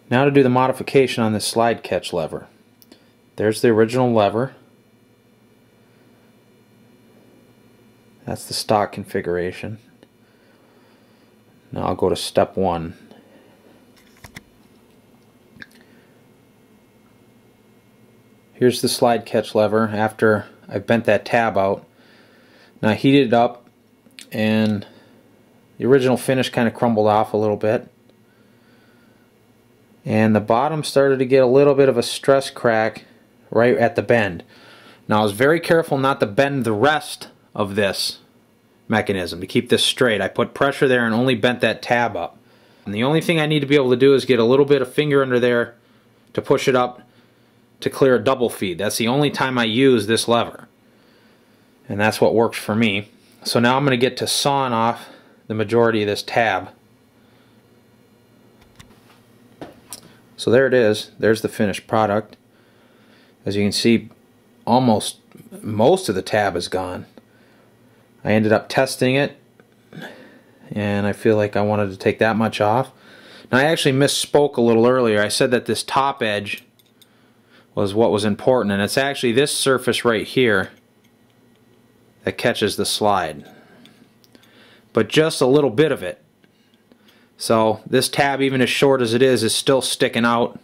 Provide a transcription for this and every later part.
Now to do the modification on this slide catch lever. There's the original lever. That's the stock configuration. Now I'll go to step 1. Here's the slide catch lever after I've bent that tab out. Now I heated it up and the original finish kind of crumbled off a little bit. And the bottom started to get a little bit of a stress crack right at the bend. Now I was very careful not to bend the rest of this mechanism to keep this straight. I put pressure there and only bent that tab up. And the only thing I need to be able to do is get a little bit of finger under there to push it up to clear a double feed. That's the only time I use this lever. And that's what works for me. So now I'm going to get to sawing off the majority of this tab. So there it is. There's the finished product. As you can see, almost most of the tab is gone. I ended up testing it and I feel like I wanted to take that much off. Now I actually misspoke a little earlier. I said that this top edge was what was important, and it's actually this surface right here that catches the slide, but just a little bit of it. So this tab, even as short as it is still sticking out,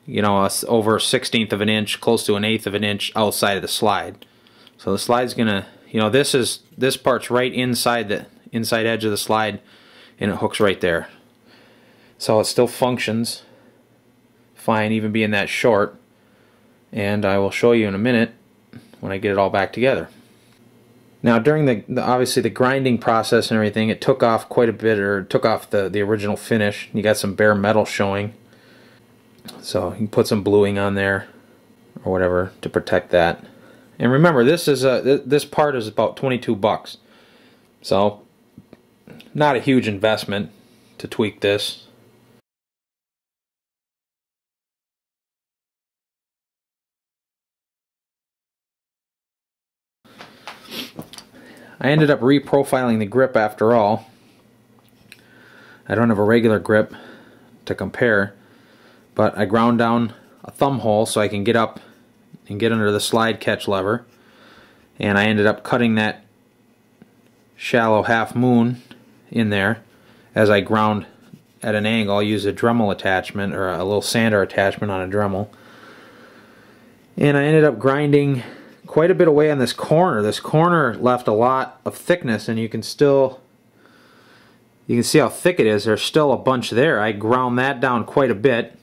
you know, over 1/16 of an inch, close to 1/8 of an inch outside of the slide. So the slide's gonna, you know, this part's right inside the inside edge of the slide, and it hooks right there. So it still functions fine, even being that short. And I will show you in a minute when I get it all back together. Now during the obviously the grinding process and everything, it took off quite a bit, or took off the original finish. You got some bare metal showing, so you can put some bluing on there or whatever to protect that. And remember, this is this part is about 22 bucks, so not a huge investment to tweak this. I ended up reprofiling the grip after all. I don't have a regular grip to compare, but I ground down a thumb hole so I can get up and get under the slide catch lever, and I ended up cutting that shallow half moon in there as I ground at an angle. I'll use a Dremel attachment, or a little sander attachment on a Dremel, and I ended up grinding quite a bit away on this corner. This corner left a lot of thickness, and you can see how thick it is. There's still a bunch there. I ground that down quite a bit.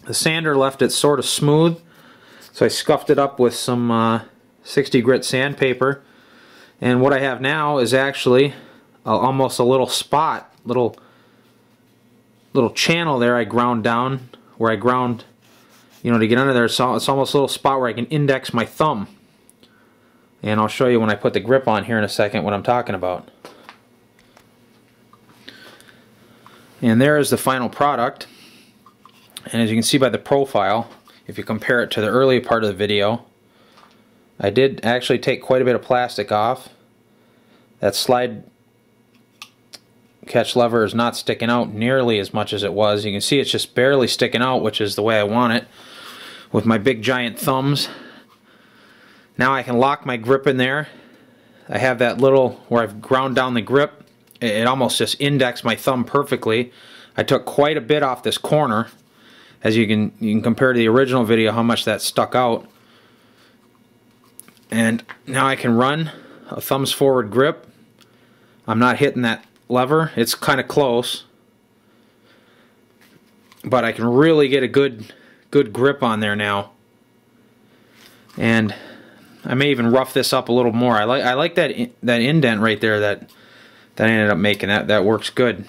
The sander left it sort of smooth, so I scuffed it up with some 60 grit sandpaper, and what I have now is actually almost a little spot, little channel there I ground down, where I ground, you know, to get under there. So it's almost a little spot where I can index my thumb. And I'll show you when I put the grip on here in a second what I'm talking about. And there is the final product. And as you can see by the profile, if you compare it to the earlier part of the video, I did actually take quite a bit of plastic off. That slide catch lever is not sticking out nearly as much as it was. You can see it's just barely sticking out, which is the way I want it, with my big giant thumbs. Now I can lock my grip in there. I have that little, where I've ground down the grip, it almost just indexed my thumb perfectly. I took quite a bit off this corner. As you can compare to the original video how much that stuck out. And now I can run a thumbs forward grip. I'm not hitting that lever. It's kind of close, but I can really get a good grip on there now. And I may even rough this up a little more. I like that indent right there that I ended up making. That works good.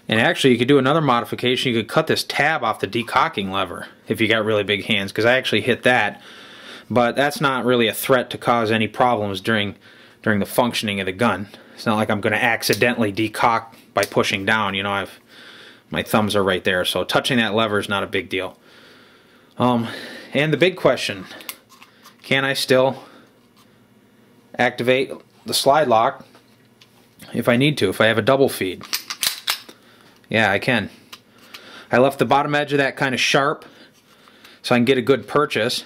And actually, you could do another modification. You could cut this tab off the decocking lever if you got really big hands, because I actually hit that. But that's not really a threat to cause any problems during the functioning of the gun. It's not like I'm going to accidentally decock by pushing down. You know, my thumbs are right there, so touching that lever is not a big deal. And the big question: can I still activate the slide lock if I need to? If I have a double feed? Yeah, I can. I left the bottom edge of that kind of sharp so I can get a good purchase.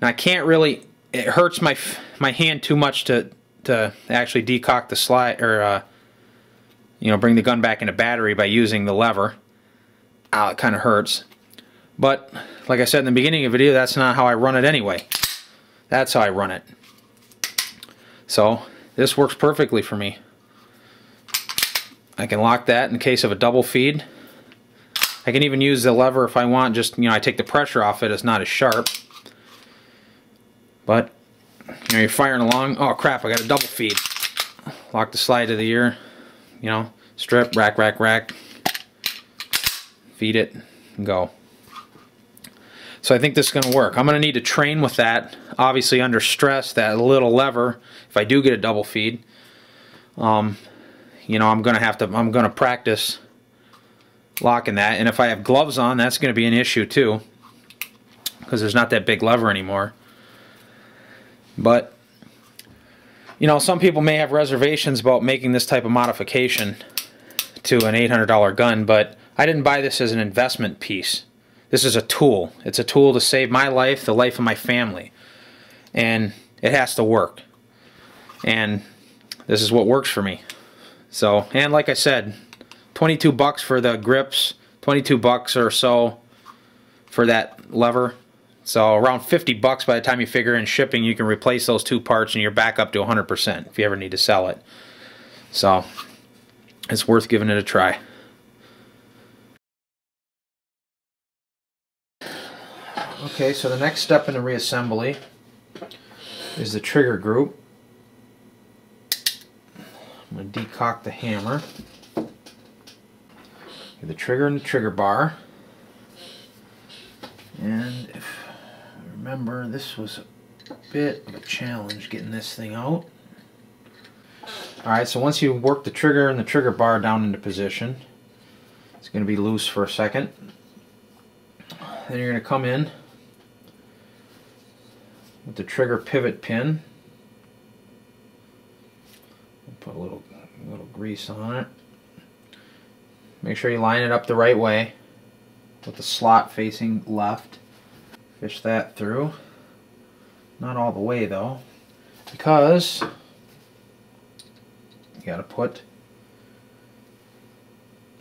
Now I can't really, it hurts my hand too much to actually decock the slide, or you know, bring the gun back into battery by using the lever. Ow, it kind of hurts. But like I said in the beginning of the video, that's not how I run it anyway. That's how I run it. So this works perfectly for me. I can lock that in case of a double feed. I can even use the lever if I want, just, you know, I take the pressure off it, it's not as sharp. But, you know, you're firing along, oh crap, I got a double feed. Lock the slide to the ear, you know, strip, rack, rack, rack. Feed it, and go. So I think this is going to work. I'm going to need to train with that, obviously under stress, that little lever, if I do get a double feed. You know, I'm going to practice locking that, and if I have gloves on, that's going to be an issue too, because there's not that big lever anymore. But you know, some people may have reservations about making this type of modification to an $800 gun, but I didn't buy this as an investment piece. This is a tool. It's a tool to save my life, the life of my family, and it has to work, and this is what works for me. So, and like I said, 22 bucks for the grips, 22 bucks or so for that lever. So around 50 bucks by the time you figure in shipping, you can replace those two parts and you're back up to 100% if you ever need to sell it. So it's worth giving it a try. Okay, so the next step in the reassembly is the trigger group. I'm going to decock the hammer. The trigger and the trigger bar, and if I remember, this was a bit of a challenge getting this thing out. Alright, so once you work the trigger and the trigger bar down into position, it's going to be loose for a second. Then you're going to come in with the trigger pivot pin. Put a little grease on it. Make sure you line it up the right way with the slot facing left. Fish that through. Not all the way though, because you gotta put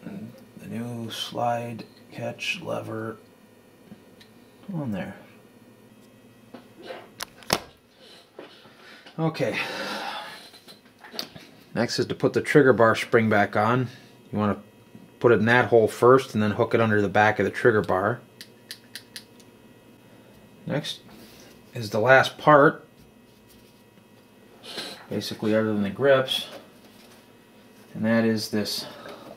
the new slide catch lever on there. Okay. Next is to put the trigger bar spring back on. You want to put it in that hole first and then hook it under the back of the trigger bar. Next is the last part, basically other than the grips, and that is this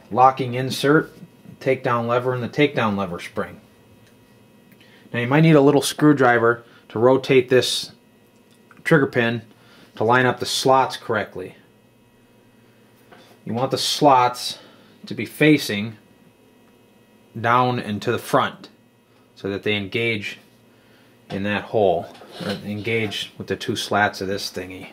locking insert, takedown lever, and the takedown lever spring. Now you might need a little screwdriver to rotate this trigger pin to line up the slots correctly. You want the slots to be facing down and to the front so that they engage in that hole, or engage with the two slats of this thingy.